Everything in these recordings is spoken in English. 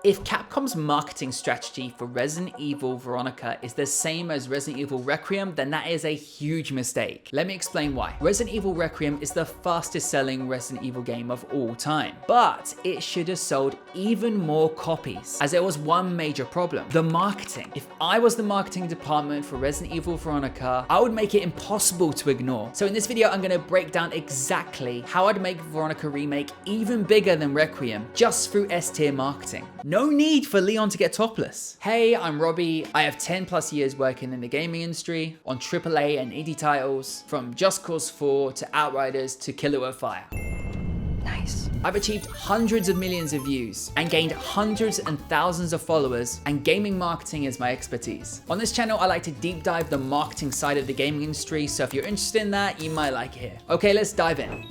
If Capcom's marketing strategy for Resident Evil Veronica is the same as Resident Evil Requiem, then that is a huge mistake. Let me explain why. Resident Evil Requiem is the fastest selling Resident Evil game of all time, but it should have sold even more copies, as there was one major problem: the marketing. If I was the marketing department for Resident Evil Veronica, I would make it impossible to ignore. So in this video, I'm going to break down exactly how I'd make Veronica Remake even bigger than Requiem, just through S-tier marketing. No need for Leon to get topless. Hey, I'm Robbie. I have 10 plus years working in the gaming industry on AAA and indie titles, from Just Cause 4 to Outriders to Killer with Fire. Nice. I've achieved hundreds of millions of views and gained hundreds and thousands of followers, and gaming marketing is my expertise. On this channel, I like to deep dive the marketing side of the gaming industry, so if you're interested in that, you might like it here. Okay, let's dive in.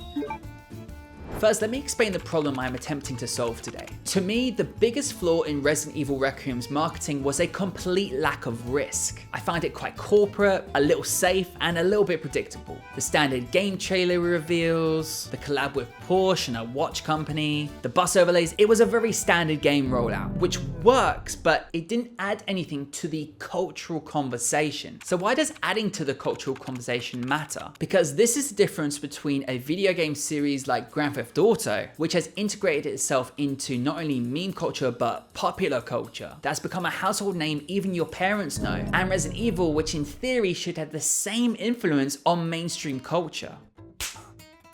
First, let me explain the problem I'm attempting to solve today. To me, the biggest flaw in Resident Evil Requiem's marketing was a complete lack of risk. I find it quite corporate, a little safe, and a little bit predictable. The standard game trailer reveals, the collab with Porsche and a watch company, the bus overlays, it was a very standard game rollout, which works, but it didn't add anything to the cultural conversation. So why does adding to the cultural conversation matter? Because this is the difference between a video game series like Grand Theft Auto, which has integrated itself into not only meme culture but popular culture. That's become a household name even your parents know. And Resident Evil, which in theory should have the same influence on mainstream culture.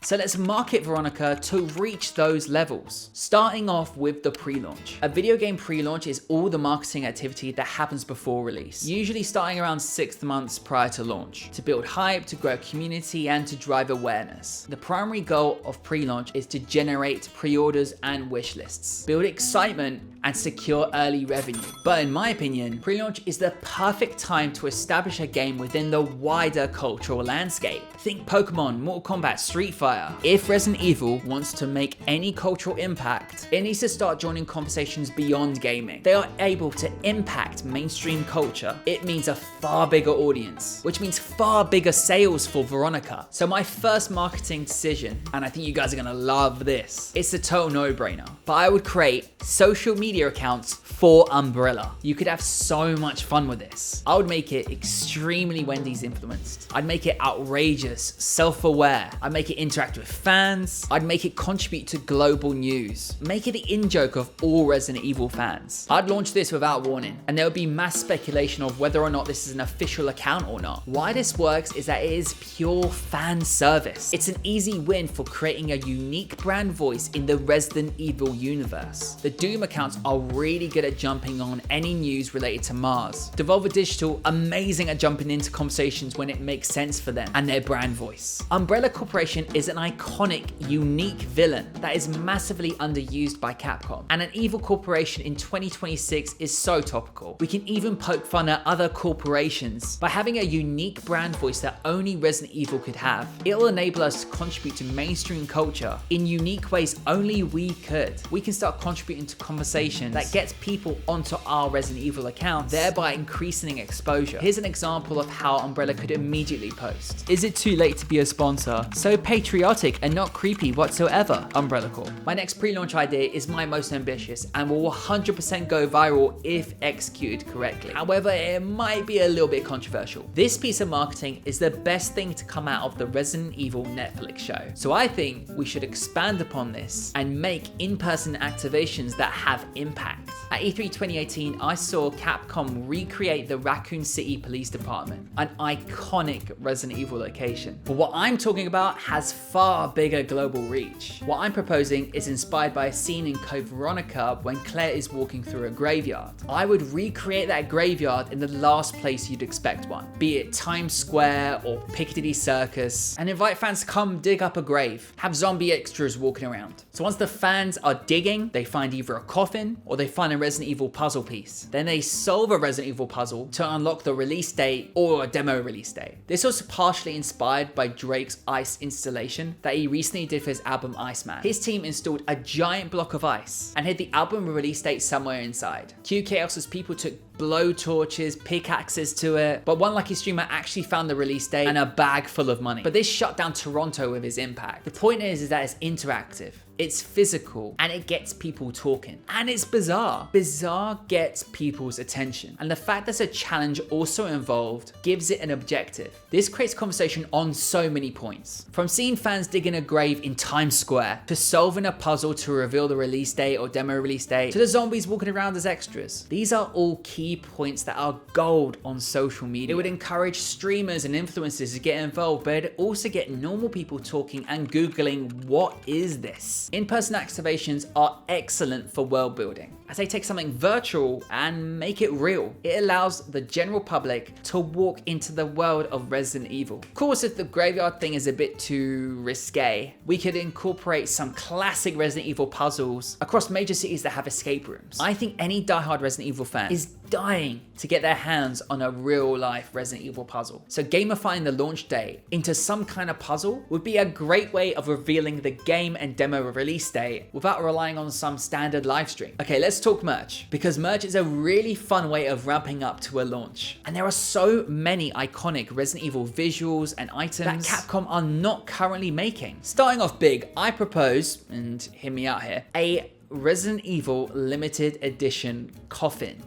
So let's market Veronica to reach those levels. Starting off with the pre-launch. A video game pre-launch is all the marketing activity that happens before release, usually starting around 6 months prior to launch, to build hype, to grow community, and to drive awareness. The primary goal of pre-launch is to generate pre-orders and wish lists, build excitement, and secure early revenue. But in my opinion, pre-launch is the perfect time to establish a game within the wider cultural landscape. Think Pokemon, Mortal Kombat, Street Fighter. If Resident Evil wants to make any cultural impact, it needs to start joining conversations beyond gaming. They are able to impact mainstream culture. It means a far bigger audience, which means far bigger sales for Veronica. So my first marketing decision, and I think you guys are gonna love this, it's a total no-brainer, but I would create social media accounts for Umbrella. You could have so much fun with this. I would make it extremely Wendy's influenced. I'd make it outrageous, self-aware. I'd make it interact with fans. I'd make it contribute to global news. Make it the in-joke of all Resident Evil fans. I'd launch this without warning, and there would be mass speculation of whether or not this is an official account or not. Why this works is that it is pure fan service. It's an easy win for creating a unique brand voice in the Resident Evil universe. The Doom accounts are really good at jumping on any news related to Mars. Devolver Digital, amazing at jumping into conversations when it makes sense for them and their brand voice. Umbrella Corporation is an iconic, unique villain that is massively underused by Capcom. And an evil corporation in 2026 is so topical. We can even poke fun at other corporations. By having a unique brand voice that only Resident Evil could have, it'll enable us to contribute to mainstream culture in unique ways only we could. We can start contributing to conversations that gets people onto our Resident Evil account, thereby increasing exposure. Here's an example of how Umbrella could immediately post. Is it too late to be a sponsor? So patriotic and not creepy whatsoever, Umbrella Corp. My next pre-launch idea is my most ambitious and will 100% go viral if executed correctly. However, it might be a little bit controversial. This piece of marketing is the best thing to come out of the Resident Evil Netflix show. So I think we should expand upon this and make in-person activations that have impact. At E3 2018, I saw Capcom recreate the Raccoon City Police Department, an iconic Resident Evil location. But what I'm talking about has far bigger global reach. What I'm proposing is inspired by a scene in Code Veronica when Claire is walking through a graveyard. I would recreate that graveyard in the last place you'd expect one, be it Times Square or Piccadilly Circus, and invite fans to come dig up a grave, have zombie extras walking around. So once the fans are digging, they find either a coffin or they find a Resident Evil puzzle piece. Then they solve a Resident Evil puzzle to unlock the release date or a demo release date. This was partially inspired by Drake's ice installation that he recently did for his album Iceman. His team installed a giant block of ice and hid the album release date somewhere inside. Q Chaos's people took blow torches, pickaxes to it, but one lucky streamer actually found the release date and a bag full of money. But this shut down Toronto with his impact. The point is that it's interactive. it's physical, and it gets people talking. And it's bizarre. Bizarre gets people's attention. And the fact there's a challenge also involved gives it an objective. This creates conversation on so many points. From seeing fans digging a grave in Times Square, to solving a puzzle to reveal the release date or demo release date, to the zombies walking around as extras. These are all key points that are gold on social media. It would encourage streamers and influencers to get involved, but it'd also get normal people talking and Googling, what is this? In-person activations are excellent for world building, as they take something virtual and make it real. It allows the general public to walk into the world of Resident Evil. Of course, if the graveyard thing is a bit too risque, we could incorporate some classic Resident Evil puzzles across major cities that have escape rooms. I think any diehard Resident Evil fan is dying to get their hands on a real life Resident Evil puzzle. So gamifying the launch day into some kind of puzzle would be a great way of revealing the game and demo release date without relying on some standard live stream. Okay, let's talk merch, because merch is a really fun way of ramping up to a launch. And there are so many iconic Resident Evil visuals and items that Capcom are not currently making. Starting off big, I propose, and hear me out here, a Resident Evil limited edition coffin.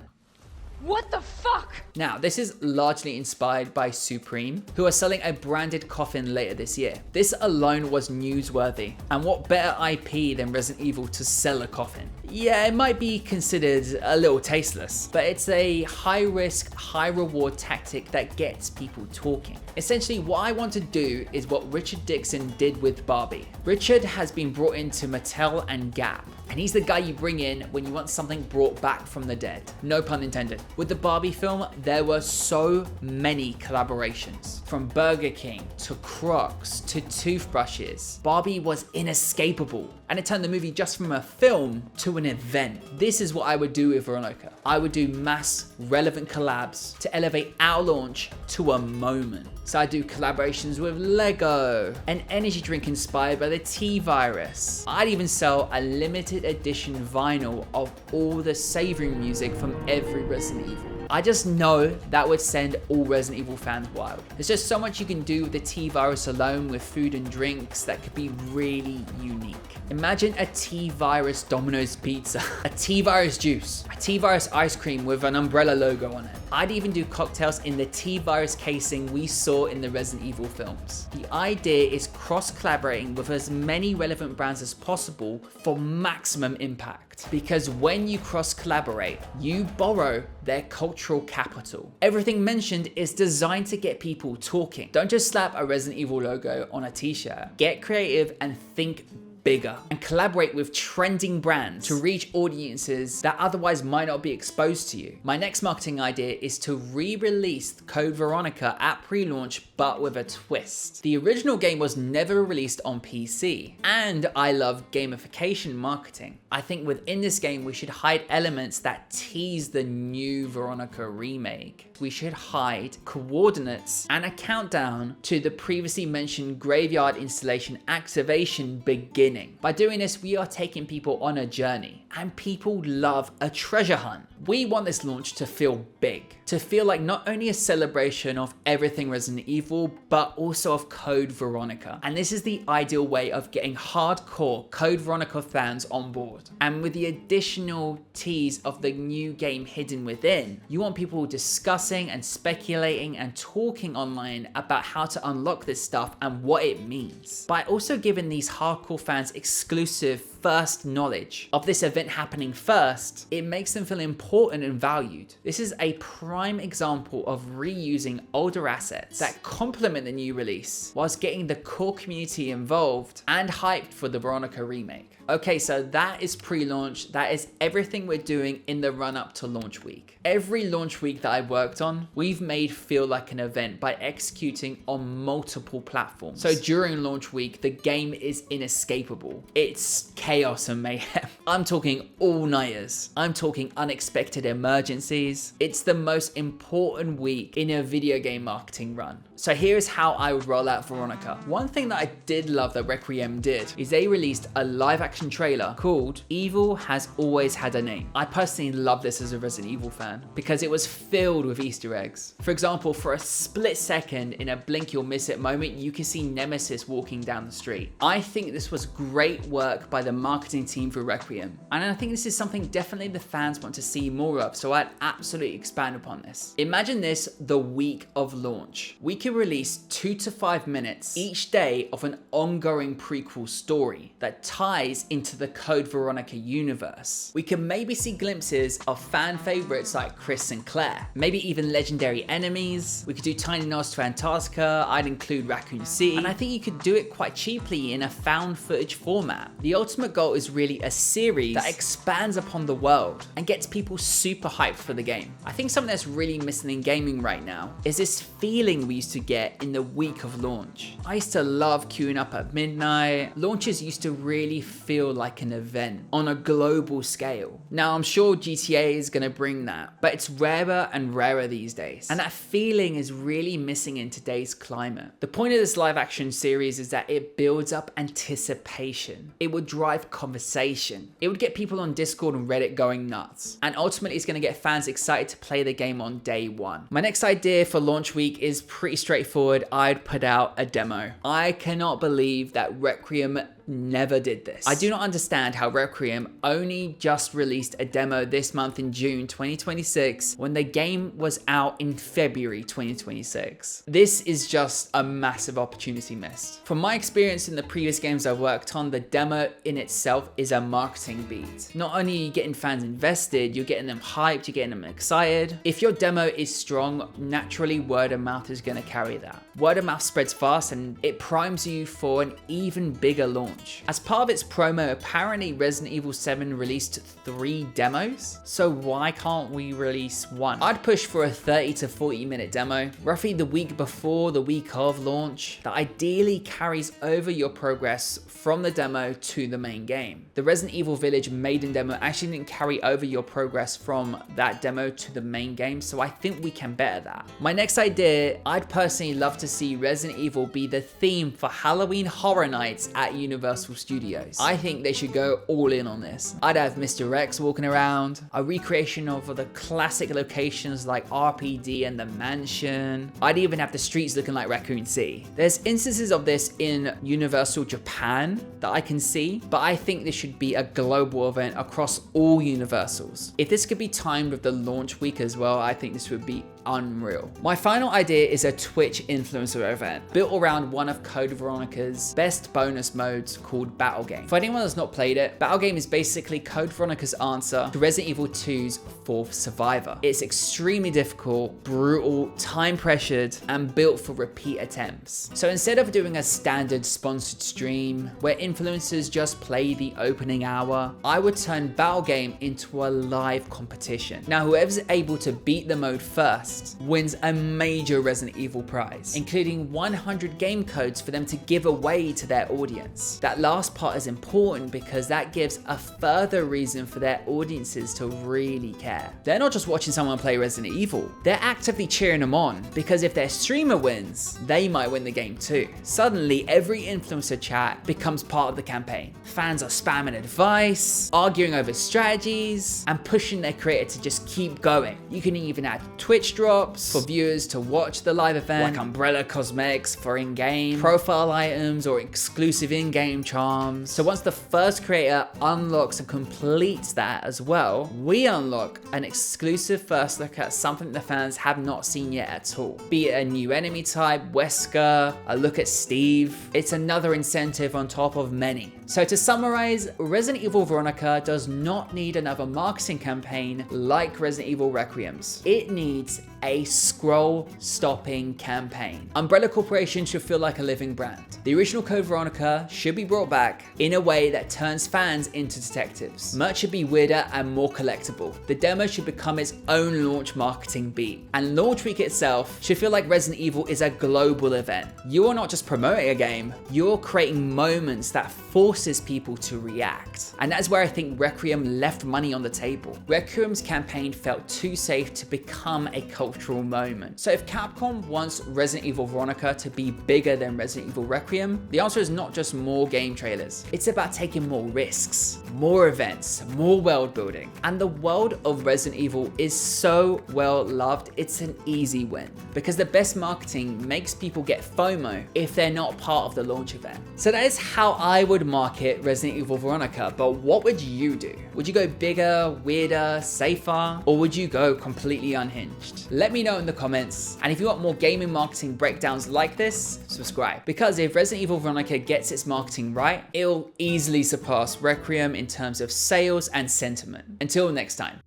What the fuck? Now, this is largely inspired by Supreme, who are selling a branded coffin later this year. This alone was newsworthy, and what better IP than Resident Evil to sell a coffin? Yeah, it might be considered a little tasteless, but it's a high risk, high reward tactic that gets people talking. Essentially, what I want to do is what Richard Dixon did with Barbie. Richard has been brought into Mattel and Gap, and he's the guy you bring in when you want something brought back from the dead. No pun intended. With the Barbie film, there were so many collaborations. From Burger King to Crocs to toothbrushes, Barbie was inescapable. And it turned the movie just from a film to an event. This is what I would do with Veronica. I would do mass relevant collabs to elevate our launch to a moment. So I do collaborations with Lego, an energy drink inspired by the T-Virus. I'd even sell a limited edition vinyl of all the savoring music from every Resident Evil. I just know that would send all Resident Evil fans wild. There's just so much you can do with the T-Virus alone with food and drinks that could be really unique. Imagine a T-Virus Domino's pizza, a T-Virus juice, a T-Virus ice cream with an umbrella logo on it. I'd even do cocktails in the T-Virus casing we saw in the Resident Evil films. The idea is cross-collaborating with as many relevant brands as possible for maximum impact. Because when you cross-collaborate, you borrow their cultural capital. Everything mentioned is designed to get people talking. Don't just slap a Resident Evil logo on a t-shirt. Get creative and think bigger, and collaborate with trending brands to reach audiences that otherwise might not be exposed to you. My next marketing idea is to re-release Code Veronica at pre-launch, but with a twist. The original game was never released on PC, and I love gamification marketing. I think within this game, we should hide elements that tease the new Veronica remake. We should hide coordinates and a countdown to the previously mentioned graveyard installation activation beginning. By doing this, we are taking people on a journey, and people love a treasure hunt. We want this launch to feel big, to feel like not only a celebration of everything Resident Evil, but also of Code Veronica. And this is the ideal way of getting hardcore Code Veronica fans on board. And with the additional tease of the new game hidden within, you want people discussing and speculating and talking online about how to unlock this stuff and what it means. By also giving these hardcore fans exclusive first knowledge of this event happening first, it makes them feel important and valued. This is a prime example of reusing older assets that complement the new release, whilst getting the core community involved and hyped for the Veronica remake. Okay, so that is pre-launch. That is everything we're doing in the run-up to launch week. Every launch week that I've worked on, we've made feel like an event by executing on multiple platforms. So during launch week, the game is inescapable. It's chaos and mayhem. I'm talking all-nighters. I'm talking unexpected emergencies. It's the most important week in a video game marketing run. So here's how I would roll out Veronica. One thing that I did love that Requiem did is they released a live action action trailer called Evil Has Always Had a Name. I personally love this as a Resident Evil fan because it was filled with Easter eggs. For example, for a split second in a blink you'll miss it moment, you can see Nemesis walking down the street. I think this was great work by the marketing team for Requiem, and I think this is something definitely the fans want to see more of, so I'd absolutely expand upon this. Imagine this the week of launch. We could release 2 to 5 minutes each day of an ongoing prequel story that ties into the Code Veronica universe. We can maybe see glimpses of fan favorites like Chris and Claire, maybe even legendary enemies. We could do tiny nods to Antarctica. I'd include Raccoon City, and I think you could do it quite cheaply in a found footage format. The ultimate goal is really a series that expands upon the world and gets people super hyped for the game. I think something that's really missing in gaming right now is this feeling we used to get in the week of launch. I used to love queuing up at midnight. Launches used to really feel like an event on a global scale. Now I'm sure GTA is gonna bring that, but it's rarer and rarer these days. And that feeling is really missing in today's climate. The point of this live action series is that it builds up anticipation. It would drive conversation. It would get people on Discord and Reddit going nuts. And ultimately it's gonna get fans excited to play the game on day one. My next idea for launch week is pretty straightforward. I'd put out a demo. I cannot believe that Requiem never did this. I do not understand how Requiem only just released a demo this month in June 2026 when the game was out in February 2026. This is just a massive opportunity missed. From my experience in the previous games I've worked on, the demo in itself is a marketing beat. Not only are you getting fans invested, you're getting them hyped, you're getting them excited. If your demo is strong, naturally word of mouth is going to carry that. Word of mouth spreads fast and it primes you for an even bigger launch. As part of its promo, apparently Resident Evil 7 released 3 demos, so why can't we release one? I'd push for a 30 to 40 minute demo, roughly the week before, the week of launch, that ideally carries over your progress from the demo to the main game. The Resident Evil Village maiden demo actually didn't carry over your progress from that demo to the main game, so I think we can better that. My next idea, I'd personally love to see Resident Evil be the theme for Halloween Horror Nights at Universal Studios. I think they should go all in on this. I'd have Mr. X walking around, a recreation of the classic locations like RPD and the mansion. I'd even have the streets looking like Raccoon City. There's instances of this in Universal Japan that I can see, but I think this should be a global event across all Universals. If this could be timed with the launch week as well, I think this would be unreal. My final idea is a Twitch influencer event built around one of Code Veronica's best bonus modes called Battle Game. For anyone that's not played it, Battle Game is basically Code Veronica's answer to Resident Evil 2's 4th Survivor. It's extremely difficult, brutal, time pressured, and built for repeat attempts. So instead of doing a standard sponsored stream where influencers just play the opening hour, I would turn Battle Game into a live competition. Now whoever's able to beat the mode first wins a major Resident Evil prize, including 100 game codes for them to give away to their audience. That last part is important because that gives a further reason for their audiences to really care. They're not just watching someone play Resident Evil, they're actively cheering them on because if their streamer wins, they might win the game too. Suddenly, every influencer chat becomes part of the campaign. Fans are spamming advice, arguing over strategies, and pushing their creator to just keep going. You can even add Twitch drops for viewers to watch the live event, like umbrella cosmetics for in-game, profile items, or exclusive in-game charms. So once the first creator unlocks and completes that as well, we unlock an exclusive first look at something the fans have not seen yet at all. Be it a new enemy type, Wesker, a look at Steve. It's another incentive on top of many. So to summarize, Resident Evil Veronica does not need another marketing campaign like Resident Evil Requiem's. It needs a scroll-stopping campaign. Umbrella Corporation should feel like a living brand. The original Code Veronica should be brought back in a way that turns fans into detectives. Merch should be weirder and more collectible. The demo should become its own launch marketing beat. And launch week itself should feel like Resident Evil is a global event. You are not just promoting a game, you're creating moments that force forces people to react. And that's where I think Requiem left money on the table. Requiem's campaign felt too safe to become a cultural moment. So if Capcom wants Resident Evil Veronica to be bigger than Resident Evil Requiem, the answer is not just more game trailers. It's about taking more risks, more events, more world building. And the world of Resident Evil is so well loved, it's an easy win. Because the best marketing makes people get FOMO if they're not part of the launch event. So that is how I would market Resident Evil Veronica, but what would you do? Would you go bigger, weirder, safer, or would you go completely unhinged? Let me know in the comments. And if you want more gaming marketing breakdowns like this, subscribe. Because if Resident Evil Veronica gets its marketing right, it'll easily surpass Requiem in terms of sales and sentiment. Until next time.